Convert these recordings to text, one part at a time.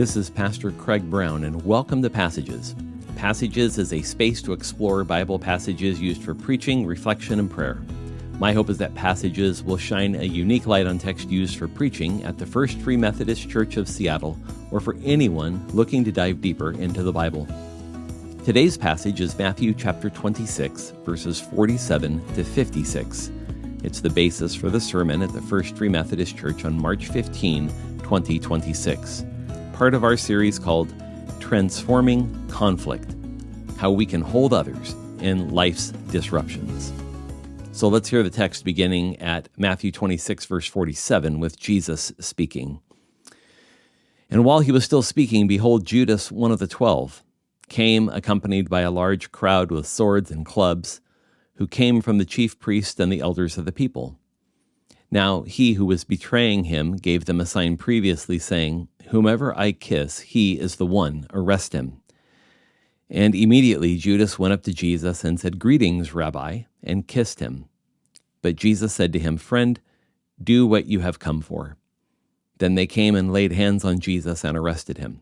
This is Pastor Craig Brown, and welcome to Passages. Passages is a space to explore Bible passages used for preaching, reflection, and prayer. My hope is that Passages will shine a unique light on text used for preaching at the First Free Methodist Church of Seattle, or for anyone looking to dive deeper into the Bible. Today's passage is Matthew chapter 26, verses 47 to 56. It's the basis for the sermon at the First Free Methodist Church on March 15, 2026. Part of our series called Transforming Conflict, How We Can Hold Others in Life's Disruptions. So let's hear the text beginning at Matthew 26, verse 47, with Jesus speaking. And while he was still speaking, behold, Judas, one of the 12, came accompanied by a large crowd with swords and clubs, who came from the chief priests and the elders of the people. Now he who was betraying him gave them a sign previously, saying, "Whomever I kiss, he is the one, arrest him." And immediately Judas went up to Jesus and said, "Greetings, Rabbi," and kissed him. But Jesus said to him, "Friend, do what you have come for." Then they came and laid hands on Jesus and arrested him.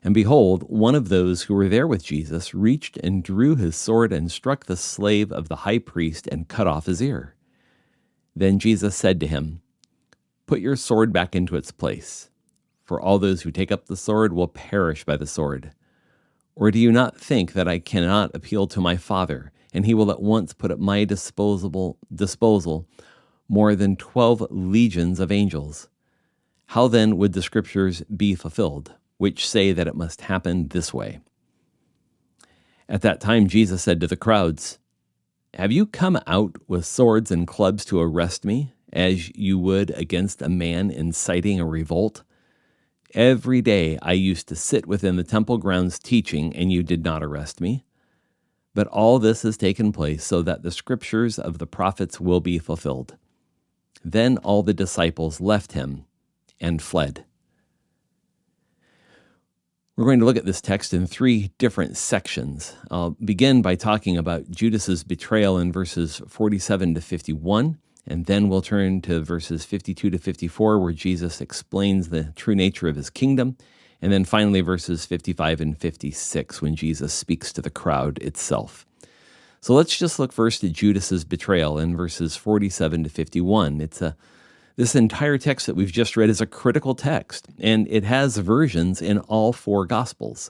And behold, one of those who were there with Jesus reached and drew his sword and struck the slave of the high priest and cut off his ear. Then Jesus said to him, "Put your sword back into its place, for all those who take up the sword will perish by the sword. Or do you not think that I cannot appeal to my Father, and he will at once put at my disposal more than 12 legions of angels? How then would the scriptures be fulfilled, which say that it must happen this way?" At that time Jesus said to the crowds, "Have you come out with swords and clubs to arrest me, as you would against a man inciting a revolt? Every day I used to sit within the temple grounds teaching, and you did not arrest me. But all this has taken place so that the scriptures of the prophets will be fulfilled." Then all the disciples left him and fled. We're going to look at this text in three different sections. I'll begin by talking about Judas's betrayal in verses 47 to 51, and then we'll turn to verses 52 to 54, where Jesus explains the true nature of his kingdom, and then finally verses 55 and 56, when Jesus speaks to the crowd itself. So let's just look first at Judas's betrayal in verses 47 to 51. This entire text that we've just read is a critical text, and it has versions in all four Gospels.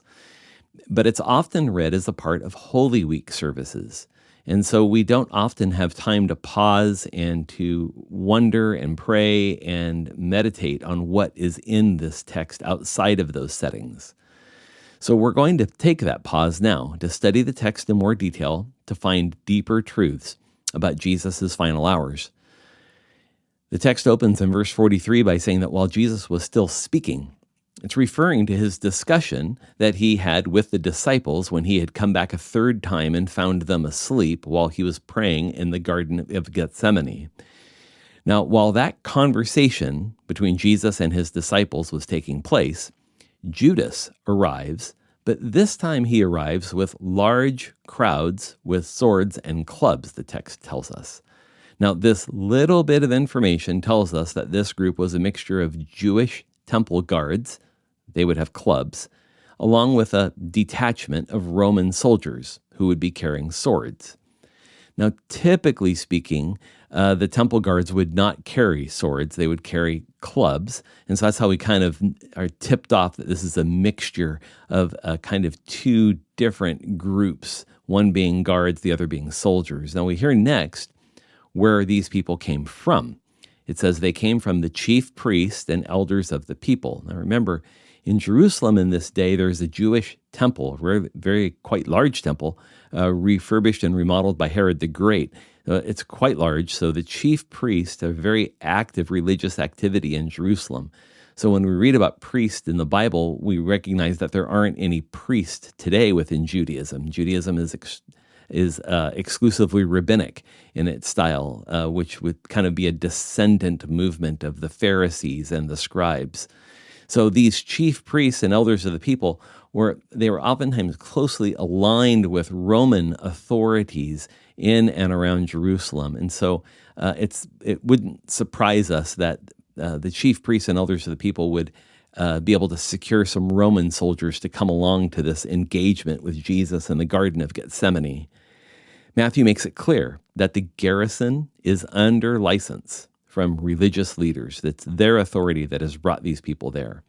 But it's often read as a part of Holy Week services. And so we don't often have time to pause and to wonder and pray and meditate on what is in this text outside of those settings. So we're going to take that pause now to study the text in more detail, to find deeper truths about Jesus' final hours. The text opens in verse 43 by saying that while Jesus was still speaking, it's referring to his discussion that he had with the disciples when he had come back a third time and found them asleep while he was praying in the Garden of Gethsemane. Now, while that conversation between Jesus and his disciples was taking place, Judas arrives, but this time he arrives with large crowds with swords and clubs, the text tells us. Now, this little bit of information tells us that this group was a mixture of Jewish temple guards, they would have clubs, along with a detachment of Roman soldiers who would be carrying swords. Now, typically speaking, the temple guards would not carry swords, they would carry clubs, and so that's how we kind of are tipped off that this is a mixture of kind of two different groups, one being guards, the other being soldiers. Now, we hear next where these people came from. It says they came from the chief priests and elders of the people. Now remember, in Jerusalem in this day, there's a Jewish temple, very quite large temple, refurbished and remodeled by Herod the Great. It's quite large, so the chief priests have very active religious activity in Jerusalem. So when we read about priests in the Bible, we recognize that there aren't any priests today within Judaism. Judaism is exclusively rabbinic in its style, which would kind of be a descendant movement of the Pharisees and the scribes. So these chief priests and elders of the people were oftentimes closely aligned with Roman authorities in and around Jerusalem. And so it wouldn't surprise us that the chief priests and elders of the people would be able to secure some Roman soldiers to come along to this engagement with Jesus in the Garden of Gethsemane. Matthew makes it clear that the garrison is under license from religious leaders. It's their authority that has brought these people there.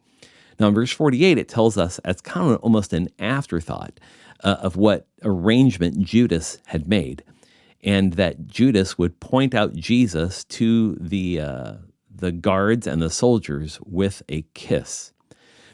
Now, in verse 48, it tells us, as kind of almost an afterthought of what arrangement Judas had made, and that Judas would point out Jesus to the guards and the soldiers with a kiss.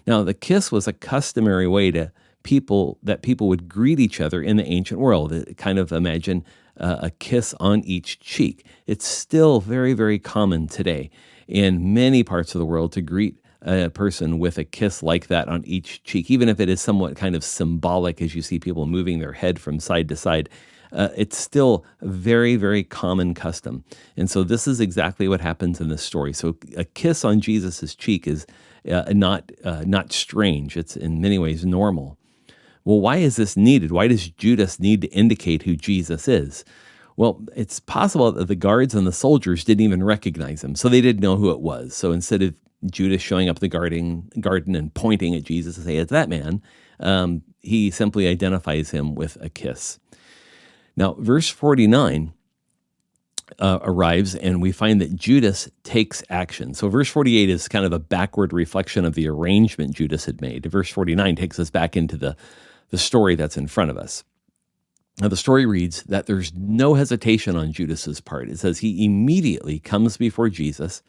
Now, the kiss was a customary way to people would greet each other in the ancient world. Kind of imagine a kiss on each cheek. It's still very, very common today in many parts of the world to greet a person with a kiss like that on each cheek, even if it is somewhat kind of symbolic as you see people moving their head from side to side. It's still a very, very common custom. And so this is exactly what happens in this story. So a kiss on Jesus's cheek is not strange. It's in many ways normal. Well, why is this needed? Why does Judas need to indicate who Jesus is? Well, it's possible that the guards and the soldiers didn't even recognize him, so they didn't know who it was. So instead of Judas showing up at the garden and pointing at Jesus and say, it's that man, he simply identifies him with a kiss. Now, verse 49 arrives, and we find that Judas takes action. So verse 48 is kind of a backward reflection of the arrangement Judas had made. Verse 49 takes us back into the story that's in front of us. Now, the story reads that there's no hesitation on Judas's part. It says he immediately comes before Jesus,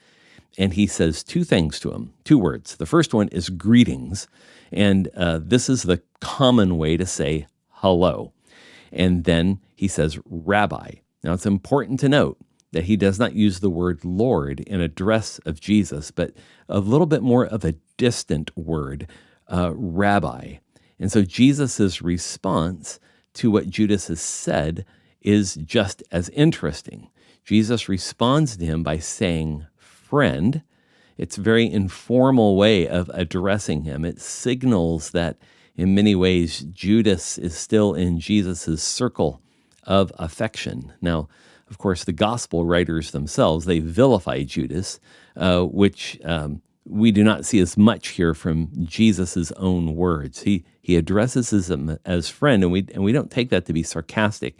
and he says two things to him, two words. The first one is greetings, and this is the common way to say hello. And then he says, Rabbi. Now, it's important to note that he does not use the word Lord in address of Jesus, but a little bit more of a distant word, Rabbi. And so Jesus' response to what Judas has said is just as interesting. Jesus responds to him by saying, friend. It's a very informal way of addressing him. It signals that in many ways, Judas is still in Jesus' circle of affection. Now, of course, the gospel writers themselves, they vilify Judas, which we do not see as much here from Jesus' own words. He addresses him as friend, and we don't take that to be sarcastic.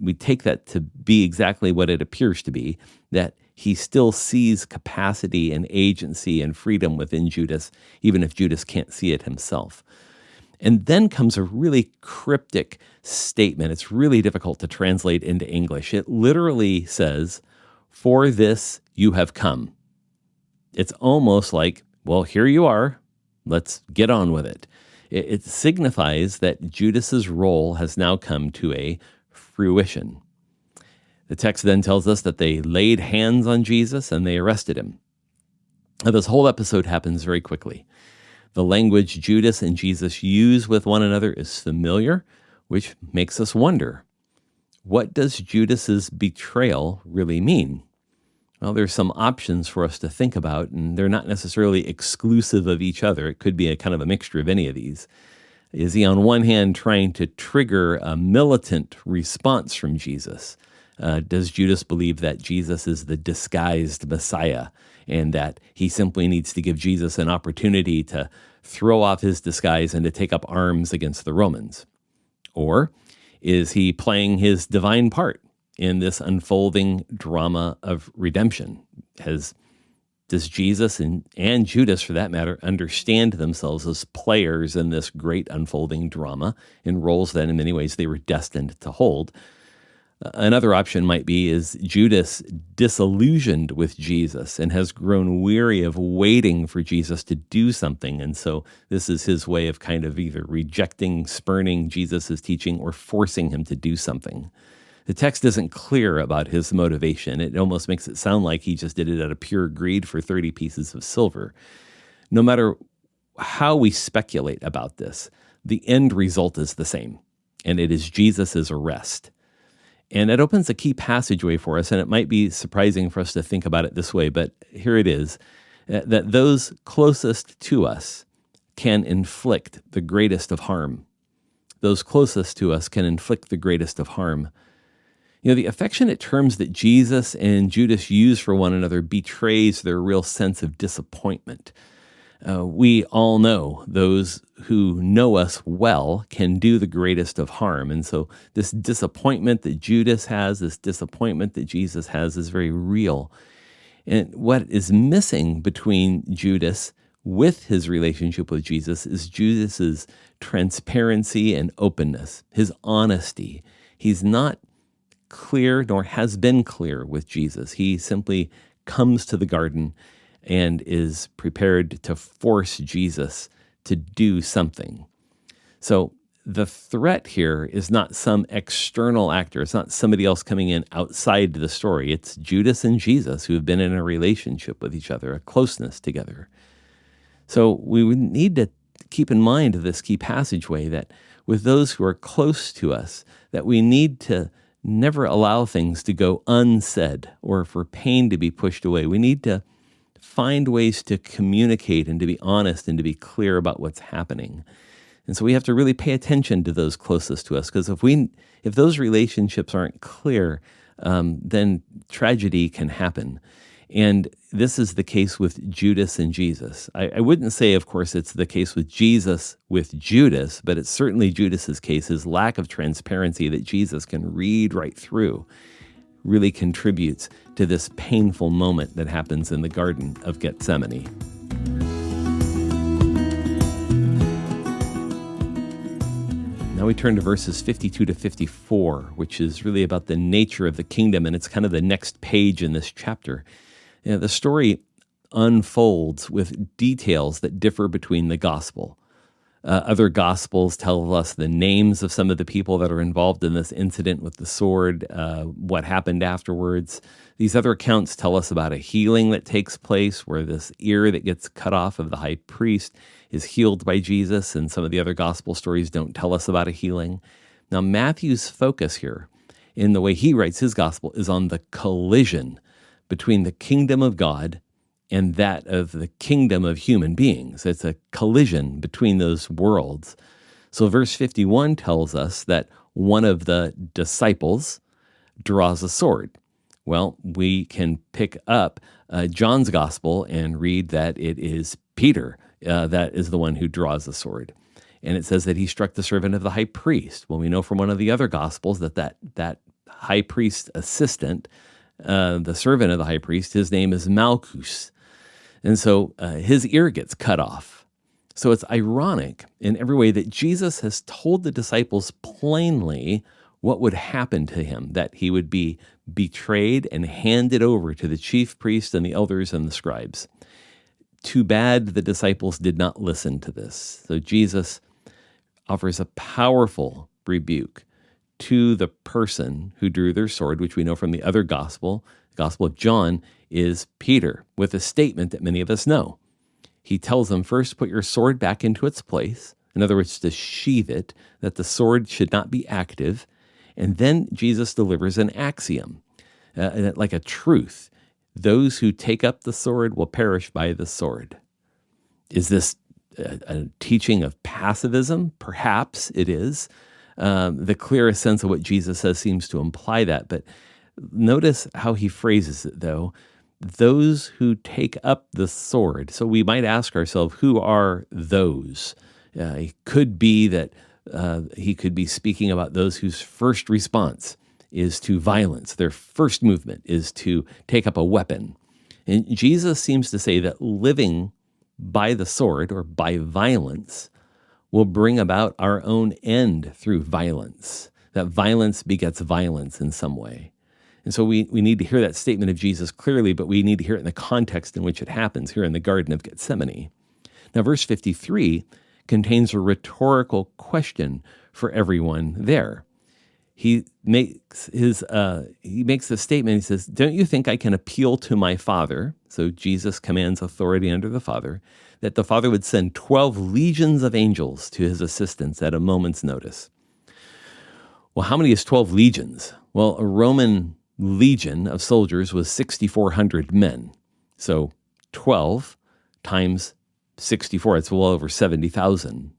We take that to be exactly what it appears to be, that he still sees capacity and agency and freedom within Judas, even if Judas can't see it himself. And then comes a really cryptic statement. It's really difficult to translate into English. It literally says, for this you have come. It's almost like, well, here you are. Let's get on with it. It signifies that Judas's role has now come to a fruition. The text then tells us that they laid hands on Jesus and they arrested him. Now, this whole episode happens very quickly. The language Judas and Jesus use with one another is familiar, which makes us wonder, what does Judas's betrayal really mean? Well, there's some options for us to think about, and they're not necessarily exclusive of each other. It could be a kind of a mixture of any of these. Is he on one hand trying to trigger a militant response from Jesus? Does Judas believe that Jesus is the disguised Messiah and that he simply needs to give Jesus an opportunity to throw off his disguise and to take up arms against the Romans? Or is he playing his divine part in this unfolding drama of redemption? Does Jesus and Judas, for that matter, understand themselves as players in this great unfolding drama in roles that in many ways they were destined to hold? Another option might be, is Judas disillusioned with Jesus and has grown weary of waiting for Jesus to do something, and so this is his way of kind of either rejecting, spurning Jesus' teaching or forcing him to do something. The text isn't clear about his motivation. It almost makes it sound like he just did it out of pure greed for 30 pieces of silver. No matter how we speculate about this, the end result is the same, and it is Jesus' arrest. And it opens a key passageway for us, and it might be surprising for us to think about it this way, but here it is, that those closest to us can inflict the greatest of harm. Those closest to us can inflict the greatest of harm. You know, the affectionate terms that Jesus and Judas use for one another betrays their real sense of disappointment. We all know those who know us well can do the greatest of harm. And so this disappointment that Judas has, this disappointment that Jesus has is very real. And what is missing between Judas with his relationship with Jesus is Judas's transparency and openness, his honesty. He's not clear nor has been clear with Jesus. He simply comes to the garden and is prepared to force Jesus to do something. So the threat here is not some external actor. It's not somebody else coming in outside the story. It's Judas and Jesus who have been in a relationship with each other, a closeness together. So we would need to keep in mind this key passageway that with those who are close to us, that we need to never allow things to go unsaid or for pain to be pushed away. We need to find ways to communicate and to be honest and to be clear about what's happening. And so we have to really pay attention to those closest to us, because if those relationships aren't clear, then tragedy can happen. And this is the case with Judas and Jesus. I wouldn't say, of course, it's the case with Jesus with Judas, but it's certainly Judas's case. His lack of transparency that Jesus can read right through really contributes to this painful moment that happens in the Garden of Gethsemane. Now we turn to verses 52 to 54, which is really about the nature of the kingdom, and it's kind of the next page in this chapter. The story unfolds with details that differ between the gospel. Other gospels tell us the names of some of the people that are involved in this incident with the sword, what happened afterwards. These other accounts tell us about a healing that takes place where this ear that gets cut off of the high priest is healed by Jesus, and some of the other gospel stories don't tell us about a healing. Now, Matthew's focus here in the way he writes his gospel is on the collision between the kingdom of God and that of the kingdom of human beings. It's a collision between those worlds. So verse 51 tells us that one of the disciples draws a sword. Well, we can pick up John's gospel and read that it is Peter that is the one who draws the sword. And it says that he struck the servant of the high priest. Well, we know from one of the other gospels that high priest assistant, the servant of the high priest, his name is Malchus. And so his ear gets cut off. So it's ironic in every way that Jesus has told the disciples plainly what would happen to him, that he would be betrayed and handed over to the chief priests and the elders and the scribes. Too bad the disciples did not listen to this. So Jesus offers a powerful rebuke to the person who drew their sword, which we know from the other gospel, the Gospel of John, is Peter, with a statement that many of us know. He tells them, first, put your sword back into its place. In other words, to sheath it, that the sword should not be active. And then Jesus delivers an axiom, like a truth. Those who take up the sword will perish by the sword. Is this a teaching of pacifism? Perhaps it is. The clearest sense of what Jesus says seems to imply that. But notice how he phrases it, though. Those who take up the sword. So we might ask ourselves, who are those? It could be that he could be speaking about those whose first response is to violence. Their first movement is to take up a weapon. And Jesus seems to say that living by the sword or by violence will bring about our own end through violence, that violence begets violence in some way. And so we need to hear that statement of Jesus clearly, but we need to hear it in the context in which it happens here in the Garden of Gethsemane. Now, verse 53 contains a rhetorical question for everyone there. He makes the statement, he says, don't you think I can appeal to my Father? So Jesus commands authority under the Father, that the Father would send 12 legions of angels to his assistance at a moment's notice. Well, how many is 12 legions? Well, a Roman legion of soldiers was 6,400 men. So 12 times 64, it's well over 70,000.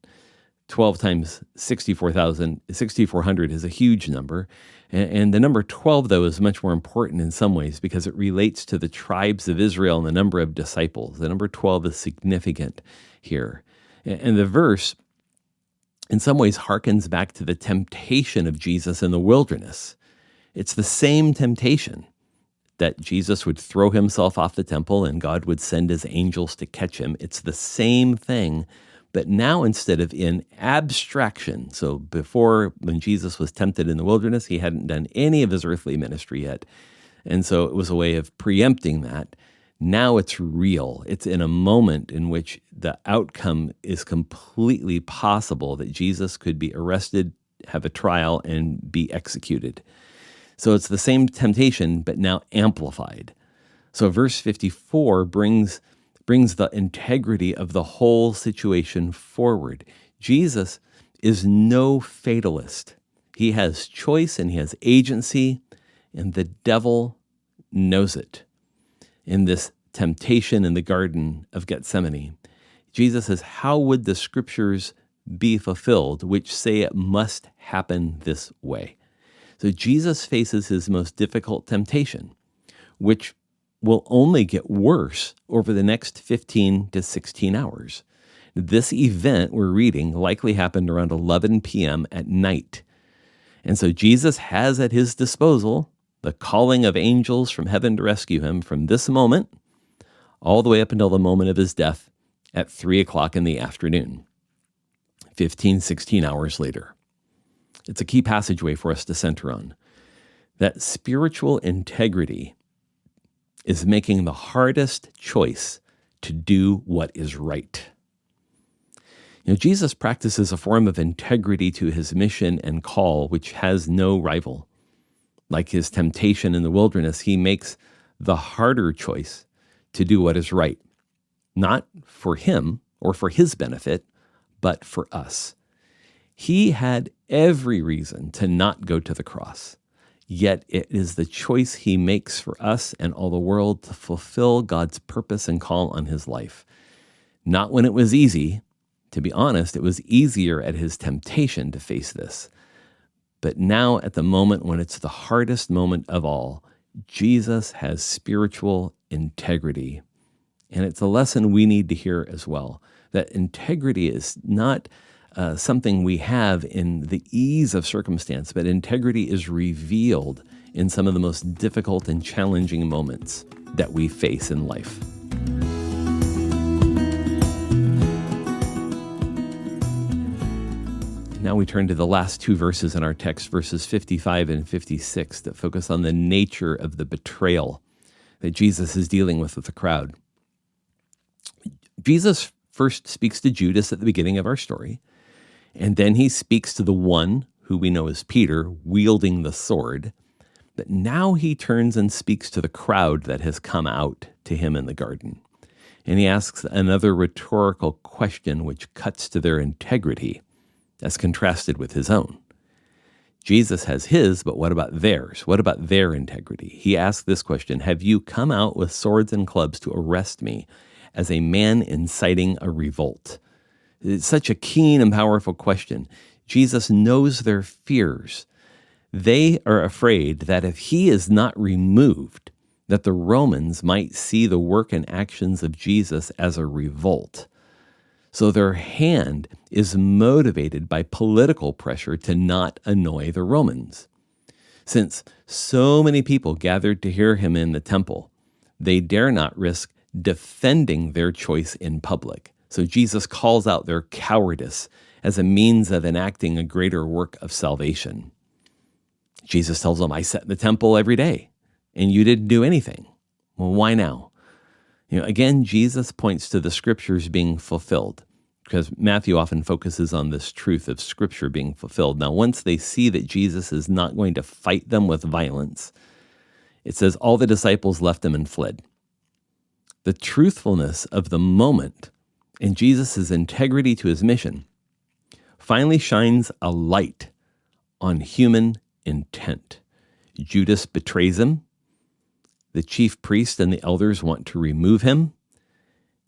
12 times 6,400 is a huge number. And the number 12, though, is much more important in some ways because it relates to the tribes of Israel and the number of disciples. The number 12 is significant here. And the verse, in some ways, harkens back to the temptation of Jesus in the wilderness. It's the same temptation that Jesus would throw himself off the temple and God would send his angels to catch him. It's the same thing, but now instead of in abstraction. So before, when Jesus was tempted in the wilderness, he hadn't done any of his earthly ministry yet. And so it was a way of preempting that. Now it's real. It's in a moment in which the outcome is completely possible that Jesus could be arrested, have a trial, and be executed. So it's the same temptation, but now amplified. So verse 54 brings the integrity of the whole situation forward. Jesus is no fatalist. He has choice and he has agency, and the devil knows it. In this temptation in the Garden of Gethsemane, Jesus says, how would the scriptures be fulfilled, which say it must happen this way? So Jesus faces his most difficult temptation, which will only get worse over the next 15 to 16 hours. This event we're reading likely happened around 11 p.m. at night. And so Jesus has at his disposal the calling of angels from heaven to rescue him from this moment all the way up until the moment of his death at 3 o'clock in the afternoon, 15, 16 hours later. It's a key passageway for us to center on. That spiritual integrity is making the hardest choice to do what is right. Jesus practices a form of integrity to his mission and call, which has no rival. Like his temptation in the wilderness, he makes the harder choice to do what is right, not for him or for his benefit, but for us. He had every reason to not go to the cross, yet it is the choice he makes for us and all the world to fulfill God's purpose and call on his life. Not when it was easy. To be honest, it was easier at his temptation to face this. But now at the moment when it's the hardest moment of all, Jesus has spiritual integrity. And it's a lesson we need to hear as well, that integrity is not something we have in the ease of circumstance, but integrity is revealed in some of the most difficult and challenging moments that we face in life. Now we turn to the last two verses in our text, verses 55 and 56, that focus on the nature of the betrayal that Jesus is dealing with the crowd. Jesus first speaks to Judas at the beginning of our story, and then he speaks to the one who we know as Peter, wielding the sword. But now he turns and speaks to the crowd that has come out to him in the garden. And he asks another rhetorical question which cuts to their integrity, as contrasted with his own. Jesus has his, but what about theirs? What about their integrity? He asks this question, have you come out with swords and clubs to arrest me as a man inciting a revolt? It's such a keen and powerful question. Jesus knows their fears. They are afraid that if he is not removed, that the Romans might see the work and actions of Jesus as a revolt. So their hand is motivated by political pressure to not annoy the Romans. Since so many people gathered to hear him in the temple, they dare not risk defending their choice in public. So Jesus calls out their cowardice as a means of enacting a greater work of salvation. Jesus tells them, I sat in the temple every day, and you didn't do anything. Well, why now? Again, Jesus points to the scriptures being fulfilled, because Matthew often focuses on this truth of scripture being fulfilled. Now, once they see that Jesus is not going to fight them with violence, it says all the disciples left him and fled. The truthfulness of the moment and Jesus' integrity to his mission finally shines a light on human intent. Judas betrays him. The chief priest and the elders want to remove him,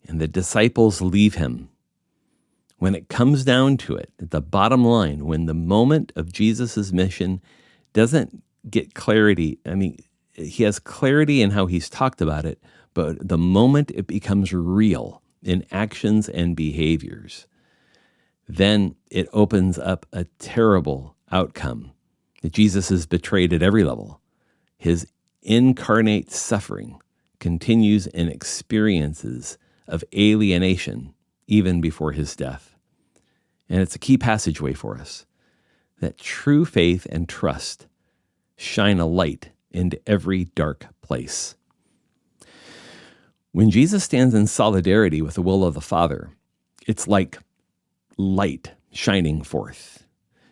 and the disciples leave him. When it comes down to it, at the bottom line, when the moment of Jesus' mission doesn't get clarity, he has clarity in how he's talked about it, but the moment it becomes real in actions and behaviors, then it opens up a terrible outcome. That Jesus is betrayed at every level. His incarnate suffering continues in experiences of alienation even before his death. And it's a key passageway for us, that true faith and trust shine a light into every dark place. When Jesus stands in solidarity with the will of the Father, it's like light shining forth.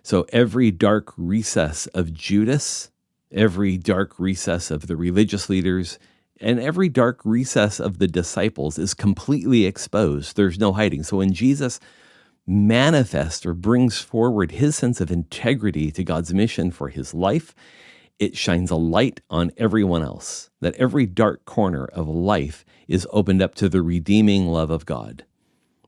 So every dark recess of Judas, every dark recess of the religious leaders, and every dark recess of the disciples is completely exposed. There's no hiding. So when Jesus manifests or brings forward his sense of integrity to God's mission for his life, it shines a light on everyone else, that every dark corner of life is opened up to the redeeming love of God.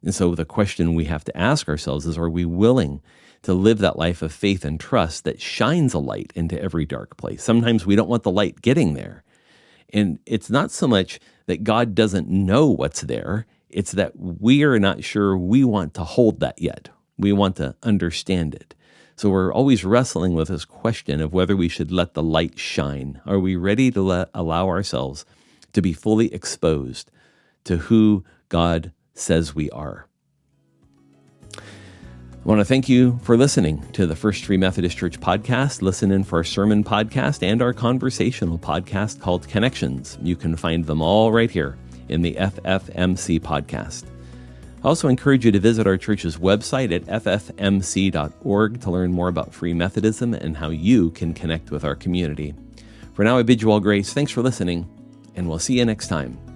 And so the question we have to ask ourselves is, are we willing to live that life of faith and trust that shines a light into every dark place? Sometimes we don't want the light getting there. And it's not so much that God doesn't know what's there, it's that we are not sure we want to hold that yet. We want to understand it. So we're always wrestling with this question of whether we should let the light shine. Are we ready to allow ourselves to be fully exposed to who God says we are? I want to thank you for listening to the First Free Methodist Church podcast. Listen in for our sermon podcast and our conversational podcast called Connections. You can find them all right here in the FFMC podcast. I also encourage you to visit our church's website at ffmc.org to learn more about Free Methodism and how you can connect with our community. For now, I bid you all grace. Thanks for listening, and we'll see you next time.